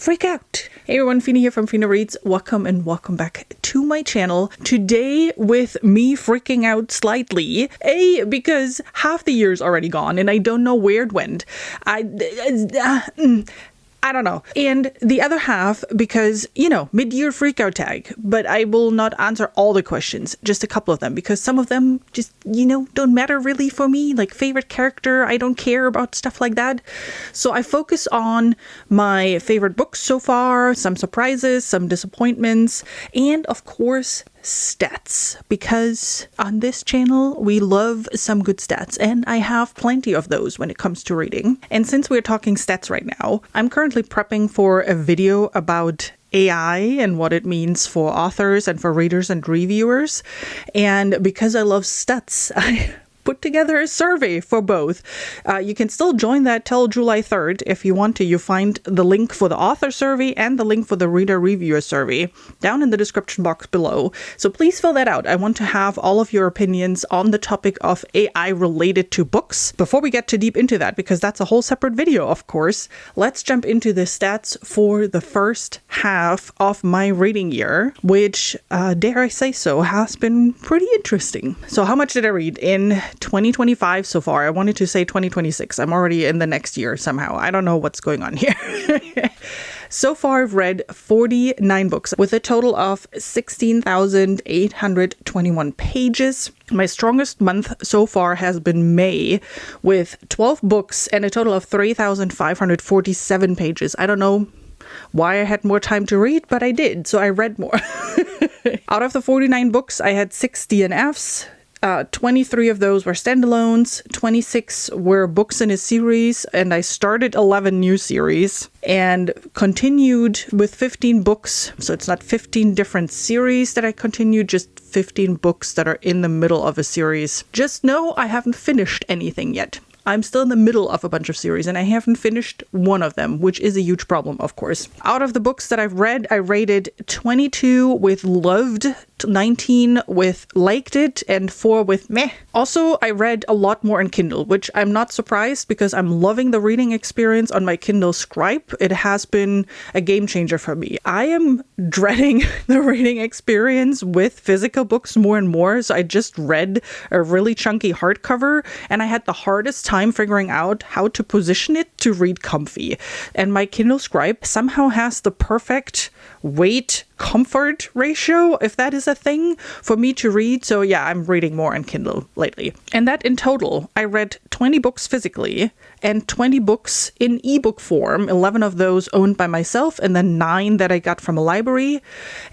freak out. Hey everyone, Fina here from Fina Reads. Welcome and welcome back to my channel. Today with me freaking out slightly. Because half the year's already gone and I don't know where it went. I don't know. And the other half because, mid-year freakout tag. But I will not answer all the questions, just a couple of them, because some of them just, don't matter really for me. Like favorite character, I don't care about stuff like that. So I focus on my favorite books so far, some surprises, some disappointments, and of course, stats, because on this channel we love some good stats and I have plenty of those when it comes to reading. And since we're talking stats right now, I'm currently prepping for a video about AI and what it means for authors and for readers and reviewers. And because I love stats, I put together a survey for both. You can still join that till July 3rd if you want to. You find the link for the author survey and the link for the reader reviewer survey down in the description box below. So please fill that out. I want to have all of your opinions on the topic of AI related to books. Before we get too deep into that, because that's a whole separate video, of course, let's jump into the stats for the first half of my reading year, which, dare I say so, has been pretty interesting. So how much did I read in 2025 so far? I wanted to say 2026. I'm already in the next year somehow. I don't know what's going on here. So far, I've read 49 books with a total of 16,821 pages. My strongest month so far has been May with 12 books and a total of 3,547 pages. I don't know why I had more time to read, but I did, so I read more. Out of the 49 books, I had 6 DNFs. 23 of those were standalones, 26 were books in a series, and I started 11 new series and continued with 15 books. So it's not 15 different series that I continued, just 15 books that are in the middle of a series. Just know I haven't finished anything yet. I'm still in the middle of a bunch of series and I haven't finished one of them, which is a huge problem, of course. Out of the books that I've read, I rated 22 with loved, 19 with liked it, and 4 with meh. Also, I read a lot more in Kindle, which I'm not surprised because I'm loving the reading experience on my Kindle Scribe. It has been a game changer for me. I am dreading the reading experience with physical books more and more. So I just read a really chunky hardcover and I had the hardest time figuring out how to position it to read comfy. And my Kindle Scribe somehow has the perfect weight comfort ratio, if that is a thing, for me to read. So yeah, I'm reading more on Kindle lately. And that in total, I read 20 books physically and 20 books in ebook form, 11 of those owned by myself and then 9 that I got from a library.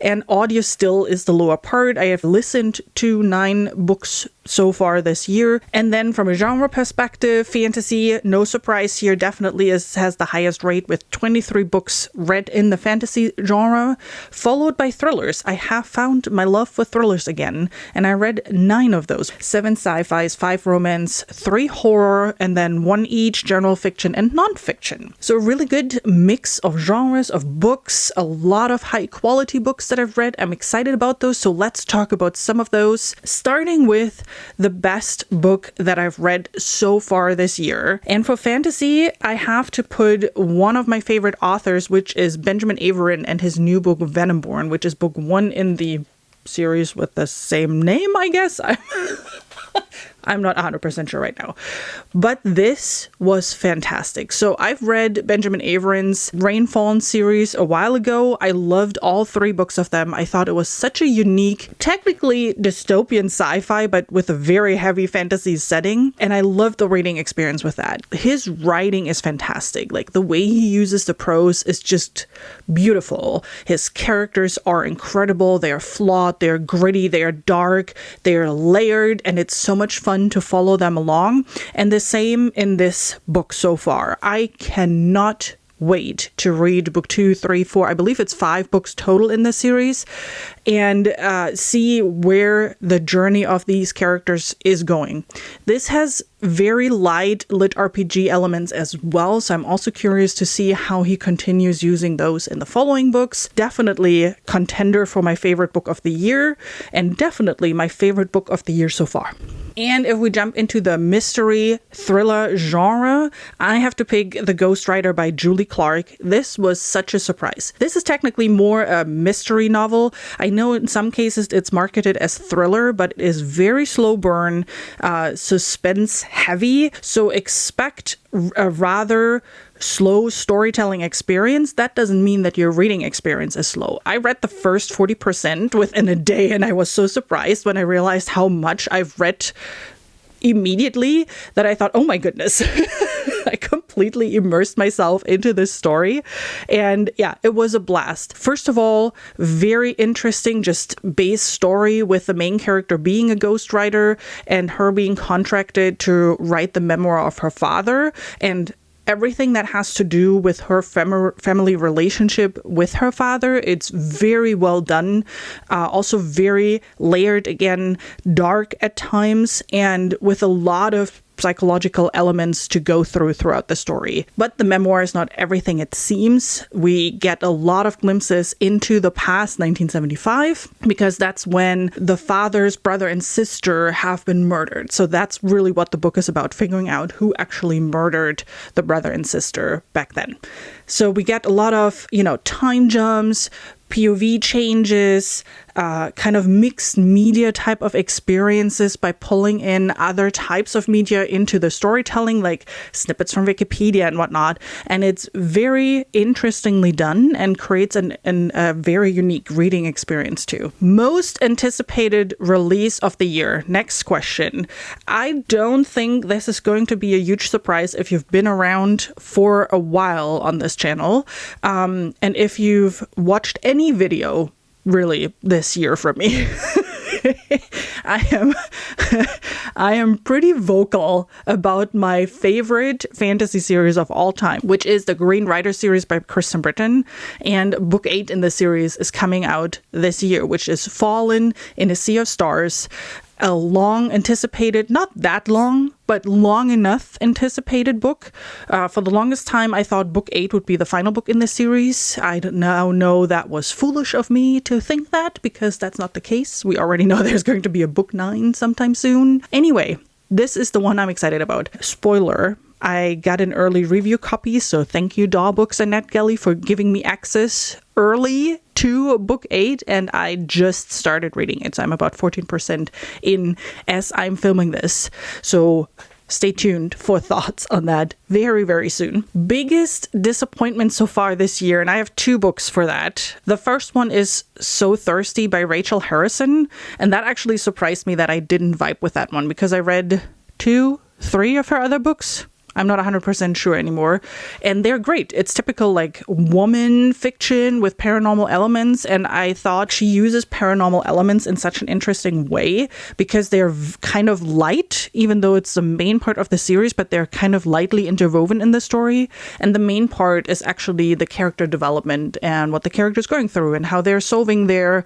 And audio still is the lower part. I have listened to 9 books so far this year. And then from a genre perspective, fantasy, no surprise here, definitely has the highest rate with 23 books read in the fantasy genre, followed by thrillers. I have found my love for thrillers again, and I read 9 of those. 7 sci-fis, 5 romance, 3 horror, and then 1 each general fiction and non-fiction. So a really good mix of genres of books, a lot of high quality books that I've read. I'm excited about those, so let's talk about some of those, starting with the best book that I've read so far this year. And for fantasy, I have to put one of my favorite authors, which is Benjamin Averin and his new book Venomborn, which is book 1 in the series with the same name, I guess. I'm not 100% sure right now. But this was fantastic. So I've read Benjamin Averin's Rainfall series a while ago. I loved all 3 books of them. I thought it was such a unique, technically dystopian sci-fi, but with a very heavy fantasy setting. And I loved the reading experience with that. His writing is fantastic. Like the way he uses the prose is just beautiful. His characters are incredible. They are flawed. They're gritty. They are dark. They are layered. And it's so much fun to follow them along. And the same in this book so far. I cannot wait to read book 2, 3, 4. I believe it's 5 books total in the series, and see where the journey of these characters is going. This has very light lit RPG elements as well, so I'm also curious to see how he continues using those in the following books. Definitely contender for my favorite book of the year, and definitely my favorite book of the year so far. And if we jump into the mystery thriller genre, I have to pick The Ghostwriter by Julie Clark. This was such a surprise. This is technically more a mystery novel. I know in some cases it's marketed as thriller, but it is very slow burn, suspense heavy. So expect a rather slow storytelling experience. That doesn't mean that your reading experience is slow. I read the first 40% within a day, and I was so surprised when I realized how much I've read immediately that I thought, oh my goodness. I completely immersed myself into this story. And yeah, it was a blast. First of all, very interesting, just base story with the main character being a ghostwriter and her being contracted to write the memoir of her father, and everything that has to do with her family relationship with her father. It's very well done. Also very layered, again, dark at times, and with a lot of psychological elements to go throughout the story. But the memoir is not everything it seems. We get a lot of glimpses into the past, 1975, because that's when the father's brother and sister have been murdered. So that's really what the book is about, figuring out who actually murdered the brother and sister back then. So we get a lot of, time jumps, POV changes, kind of mixed media type of experiences by pulling in other types of media into the storytelling, like snippets from Wikipedia and whatnot. And it's very interestingly done and creates a very unique reading experience too. Most anticipated release of the year. Next question. I don't think this is going to be a huge surprise if you've been around for a while on this channel. And if you've watched any video really this year from me. I am pretty vocal about my favorite fantasy series of all time, which is the Green Rider series by Kristen Britton. And book 8 in the series is coming out this year, which is Fallen in a Sea of Stars. A long anticipated, not that long, but long enough anticipated book. For the longest time, I thought book 8 would be the final book in the series. I now know that was foolish of me to think that, because that's not the case. We already know there's going to be a book 9 sometime soon. Anyway, this is the one I'm excited about. Spoiler, I got an early review copy, so thank you, Daw Books and NetGalley, for giving me access early to book 8, and I just started reading it. So I'm about 14% in as I'm filming this. So stay tuned for thoughts on that very, very soon. Biggest disappointment so far this year, and I have 2 books for that. The first one is So Thirsty by Rachel Harrison, and that actually surprised me that I didn't vibe with that one, because I read 2, 3 of her other books. I'm not 100% sure anymore. And they're great. It's typical woman fiction with paranormal elements. And I thought she uses paranormal elements in such an interesting way because they're kind of light, even though it's the main part of the series, but they're kind of lightly interwoven in the story. And the main part is actually the character development and what the character's going through and how they're solving their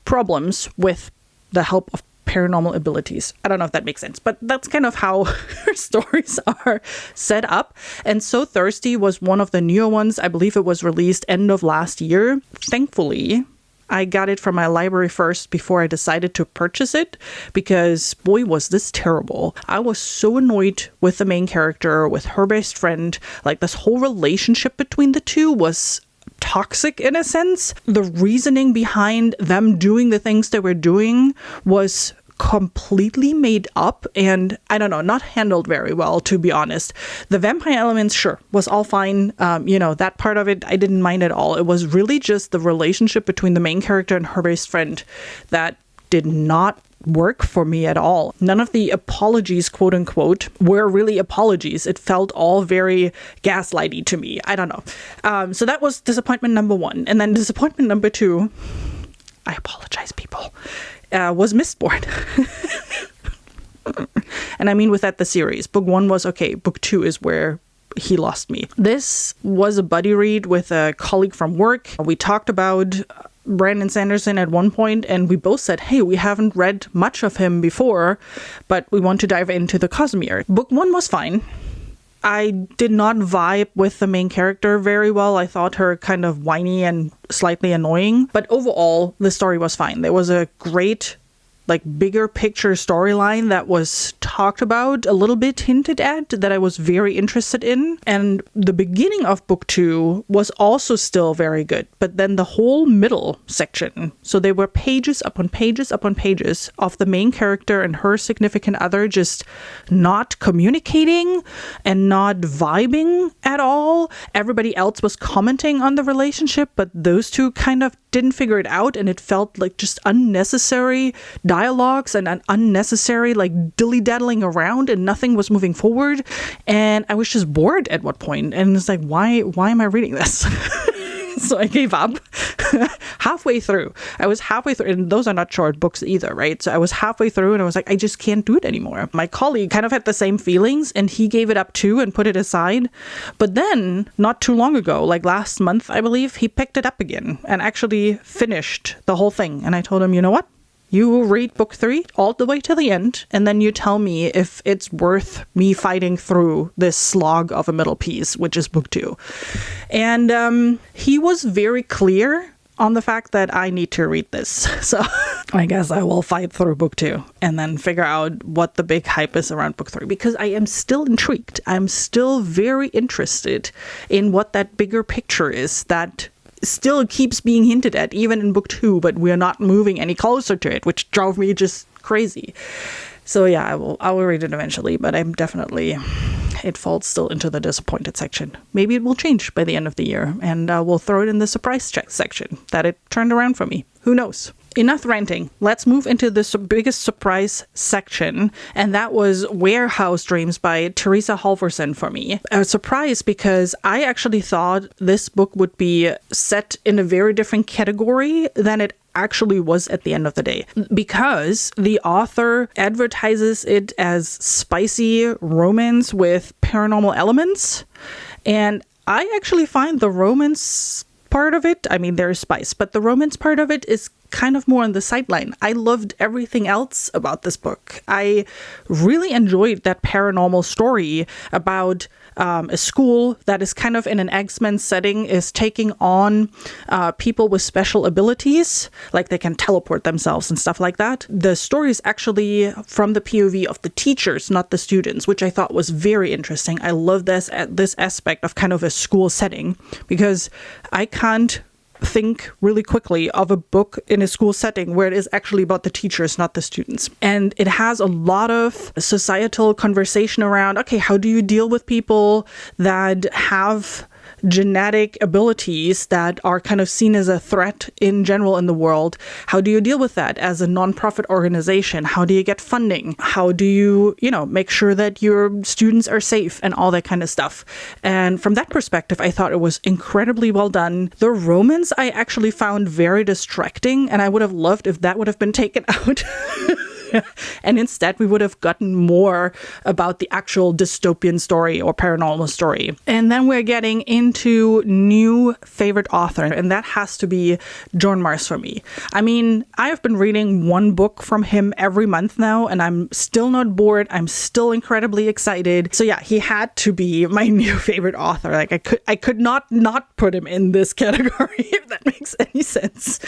problems with the help of paranormal abilities. I don't know if that makes sense, but that's kind of how her stories are set up. And So Thirsty was one of the newer ones. I believe it was released end of last year. Thankfully, I got it from my library first before I decided to purchase it, because boy, was this terrible. I was so annoyed with the main character, with her best friend. This whole relationship between the two was toxic in a sense. The reasoning behind them doing the things they were doing was completely made up and, I don't know, not handled very well, to be honest. The vampire elements, sure, was all fine. That part of it, I didn't mind at all. It was really just the relationship between the main character and her best friend that did not work for me at all. None of the apologies, quote unquote, were really apologies. It felt all very gaslighty to me. I don't know. So that was disappointment number 1. And then disappointment number 2, I apologize, people, was Mistborn. And I mean with that the series. Book 1 was okay. Book 2 is where he lost me. This was a buddy read with a colleague from work. We talked about Brandon Sanderson at one point, and we both said, hey, we haven't read much of him before, but we want to dive into the Cosmere. Book 1 was fine. I did not vibe with the main character very well. I thought her kind of whiny and slightly annoying, but overall, the story was fine. There was a great like bigger picture storyline that was talked about a little bit, hinted at, that I was very interested in. And the beginning of book 2 was also still very good. But then the whole middle section, so there were pages upon pages upon pages of the main character and her significant other just not communicating and not vibing at all. Everybody else was commenting on the relationship, but those two kind of didn't figure it out, and it felt like just unnecessary dialogues and an unnecessary like dilly-daddling around, and nothing was moving forward. And I was just bored at one point, and it's like, why am I reading this? So I gave up halfway through. I was halfway through, and those are not short books either, right? So I was halfway through and I was like, I just can't do it anymore. My colleague kind of had the same feelings, and he gave it up too and put it aside. But then not too long ago, like last month, I believe, he picked it up again and actually finished the whole thing. And I told him, you know what? You read book 3 all the way to the end, and then you tell me if it's worth me fighting through this slog of a middle piece, which is book 2. And he was very clear on the fact that I need to read this. So I guess I will fight through book 2 and then figure out what the big hype is around book 3, because I am still intrigued. I'm still very interested in what that bigger picture is that still keeps being hinted at even in book 2, but we're not moving any closer to it, which drove me just crazy. So yeah, I will read it eventually, but I'm definitely, it falls still into the disappointed section. Maybe it will change by the end of the year, and we'll throw it in the surprise check section that it turned around for me. Who knows? Enough ranting. Let's move into the biggest surprise section, and that was Warehouse Dreams by Teresa Halvorsen for me. A surprise because I actually thought this book would be set in a very different category than it actually was at the end of the day, because the author advertises it as spicy romance with paranormal elements, and I actually find the romance part of it, I mean, there's spice, but the romance part of it is kind of more on the sideline. I loved everything else about this book. I really enjoyed that paranormal story about a school that is kind of in an X-Men setting is taking on people with special abilities, like they can teleport themselves and stuff like that. The story is actually from the POV of the teachers, not the students, which I thought was very interesting. I love this aspect of kind of a school setting, because I can't think really quickly of a book in a school setting where it is actually about the teachers, not the students. And it has a lot of societal conversation around, okay, how do you deal with people that have genetic abilities that are kind of seen as a threat in general in the world? How do you deal with that as a nonprofit organization? How do you get funding? How do you, make sure that your students are safe and all that kind of stuff? And from that perspective, I thought it was incredibly well done. The romance I actually found very distracting, and I would have loved if that would have been taken out. And instead, we would have gotten more about the actual dystopian story or paranormal story. And then we're getting into new favorite author, and that has to be John Mars for me. I mean, I have been reading one book from him every month now, and I'm still not bored. I'm still incredibly excited. So yeah, he had to be my new favorite author. Like I could not put him in this category, if that makes any sense.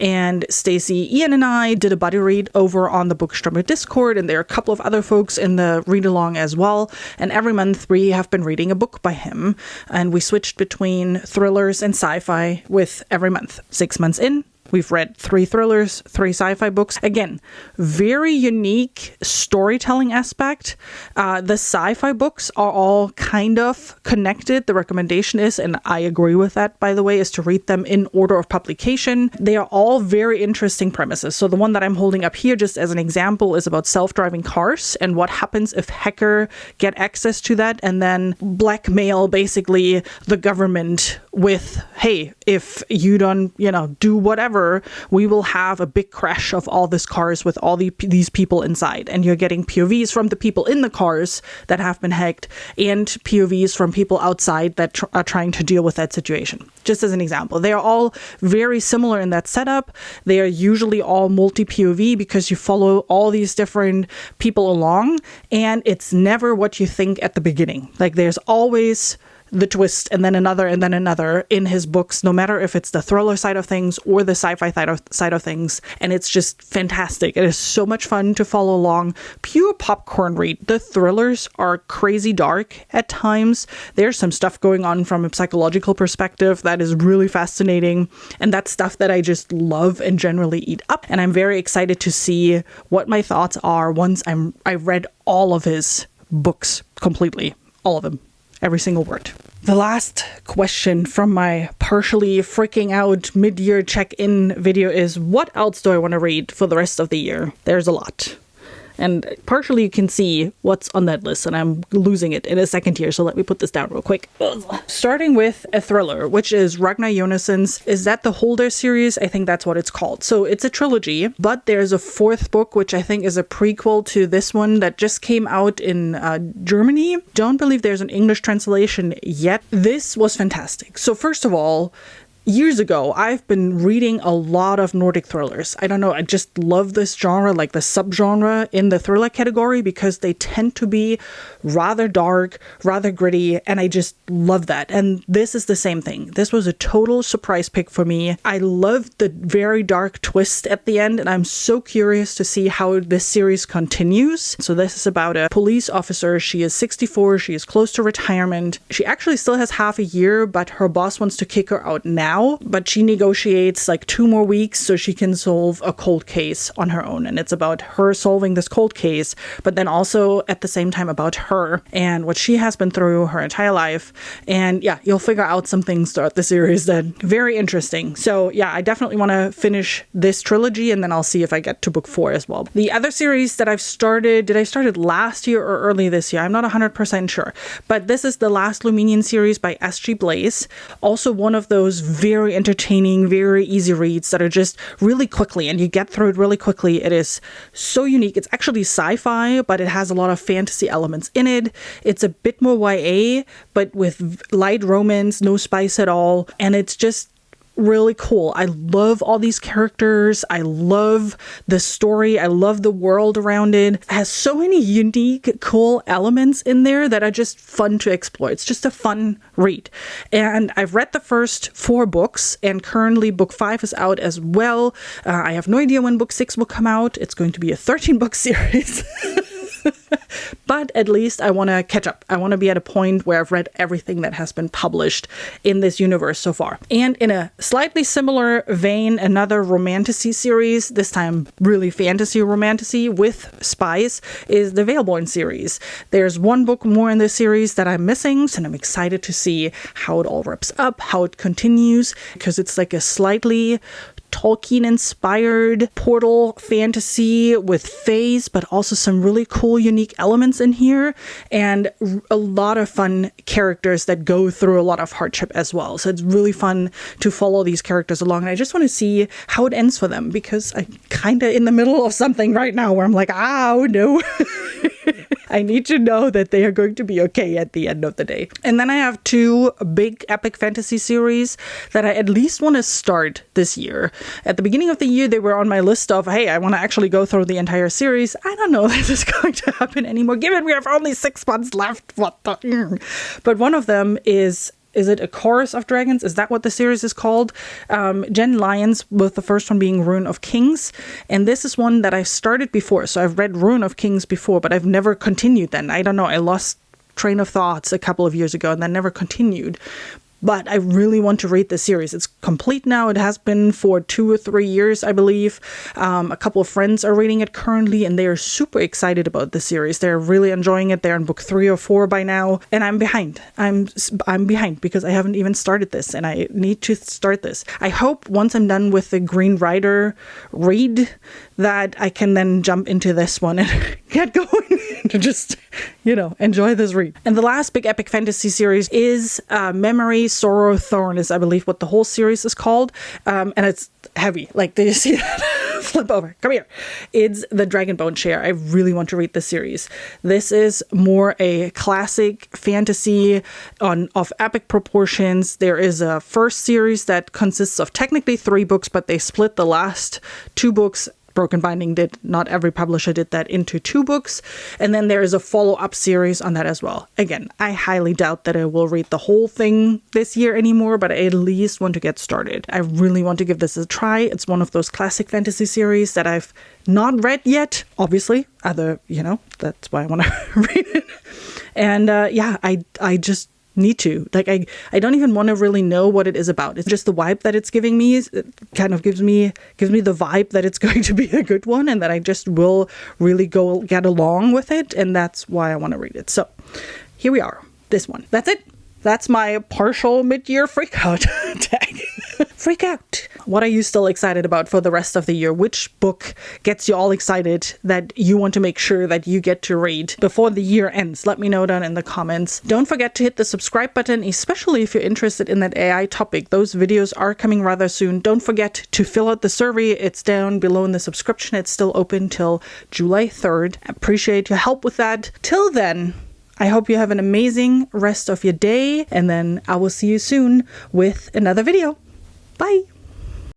And Stacey, Ian, and I did a buddy read over on the Bookströmer Discord, and there are a couple of other folks in the read along as well. And every month we have been reading a book by him, and we switched between thrillers and sci-fi with every month. 6 months in, we've read 3 thrillers, 3 sci-fi books. Again, very unique storytelling aspect. The sci-fi books are all kind of connected. The recommendation is, and I agree with that, by the way, is to read them in order of publication. They are all very interesting premises. So the one that I'm holding up here, just as an example, is about self-driving cars and what happens if hackers get access to that and then blackmail basically the government with, hey, if you don't, do whatever, we will have a big crash of all these cars with all these people inside. And you're getting POVs from the people in the cars that have been hacked and POVs from people outside that are trying to deal with that situation. Just as an example, they are all very similar in that setup. They are usually all multi-POV because you follow all these different people along, and it's never what you think at the beginning. Like there's always the twist and then another in his books, no matter if it's the thriller side of things or the sci-fi side of things. And it's just fantastic. It is so much fun to follow along. Pure popcorn read. The thrillers are crazy dark at times. There's some stuff going on from a psychological perspective that is really fascinating. And that's stuff that I just love and generally eat up. And I'm very excited to see what my thoughts are once I've read all of his books completely. All of them. Every single word. The last question from my partially freaking out mid-year check-in video is, what else do I want to read for the rest of the year? There's a lot. And partially you can see what's on that list, and I'm losing it in a second here, so let me put this down real quick. Starting with a thriller, which is Ragnar Jonassen's Is That the Holder series? I think that's what it's called. So it's a trilogy, but there's a fourth book, which I think is a prequel to this one that just came out in Germany. Don't believe there's an English translation yet. This was fantastic. So first of all, years ago, I've been reading a lot of Nordic thrillers. I don't know, I just love this genre, like the subgenre in the thriller category, because they tend to be rather dark, rather gritty, and I just love that. And this is the same thing. This was a total surprise pick for me. I loved the very dark twist at the end, and I'm so curious to see how this series continues. So this is about a police officer. She is 64. She is close to retirement. She actually still has half a year, but her boss wants to kick her out now. But she negotiates like 2 more weeks so she can solve a cold case on her own. And it's about her solving this cold case, but then also at the same time about her and what she has been through her entire life. And yeah, you'll figure out some things throughout the series that are very interesting. So yeah, I definitely want to finish this trilogy, and then I'll see if I get to book 4 as well. The other series that I've started, did I start it last year or early this year? I'm not 100% sure. But this is the Last Luminian series by S.G. Blaze. Also one of those very entertaining, very easy reads that are just really quickly, and you get through it really quickly. It is so unique. It's actually sci-fi, but it has a lot of fantasy elements in it. It's a bit more YA, but with light romance, no spice at all. And it's just really cool. I love all these characters. I love the story. I love the world around it. It has so many unique, cool elements in there that are just fun to explore. It's just a fun read. And I've read the first 4 books, and currently book 5 is out as well. I have no idea when book 6 will come out. It's going to be a 13-book series. But at least I want to catch up. I want to be at a point where I've read everything that has been published in this universe so far. And in a slightly similar vein, another romantasy series, this time really fantasy romantasy with spies, is the Veilborn series. There's 1 book more in this series that I'm missing, and I'm excited to see how it all wraps up, how it continues, because it's like a slightly Tolkien-inspired portal fantasy with fays, but also some really cool, unique elements in here, and a lot of fun characters that go through a lot of hardship as well. So it's really fun to follow these characters along, and I just want to see how it ends for them, because I'm kind of in the middle of something right now where I'm like, oh no. I need to know that they are going to be okay at the end of the day. And then I have 2 big epic fantasy series that I at least want to start this year. At the beginning of the year, they were on my list of, hey, I want to actually go through the entire series. I don't know if this is going to happen anymore, given we have only 6 months left. What the? But one of them is it A Chorus of Dragons? Is that what the series is called? Jen Lyons, with the first one being Rune of Kings. And this is one that I started before. So I've read Rune of Kings before, but I've never continued then. I don't know. I lost train of thoughts a couple of years ago and then never continued. But I really want to read the series. It's complete now. It has been for 2 or 3 years, I believe. A couple of friends are reading it currently, and they are super excited about the series. They're really enjoying it. They're in book 3 or 4 by now, and I'm behind. I'm behind because I haven't even started this, and I need to start this. I hope once I'm done with the Green Rider read that I can then jump into this one and get going to just, enjoy this read. And the last big epic fantasy series is Memory, Sorrow, Thorn is, I believe, what the whole series is called. And it's heavy. Like, did you see that? Flip over. Come here. It's the Dragonbone Chair. I really want to read this series. This is more a classic fantasy of epic proportions. There is a first series that consists of technically 3 books, but they split the last 2 books Broken Binding did, not every publisher did that, into 2 books. And then there is a follow-up series on that as well. Again, I highly doubt that I will read the whole thing this year anymore, but I at least want to get started. I really want to give this a try. It's one of those classic fantasy series that I've not read yet, obviously. That's why I want to read it. And I just need to. Like, I don't even want to really know what it is about. It's just the vibe that it's giving me. It kind of gives me the vibe that it's going to be a good one and that I just will really get along with it. And that's why I want to read it. So here we are. This one. That's it. That's my partial mid-year freak out tag. Freak out. What are you still excited about for the rest of the year? Which book gets you all excited that you want to make sure that you get to read before the year ends? Let me know down in the comments. Don't forget to hit the subscribe button, especially if you're interested in that AI topic. Those videos are coming rather soon. Don't forget to fill out the survey. It's down below in the subscription. It's still open till July 3rd. I appreciate your help with that. Till then, I hope you have an amazing rest of your day, and then I will see you soon with another video. Bye!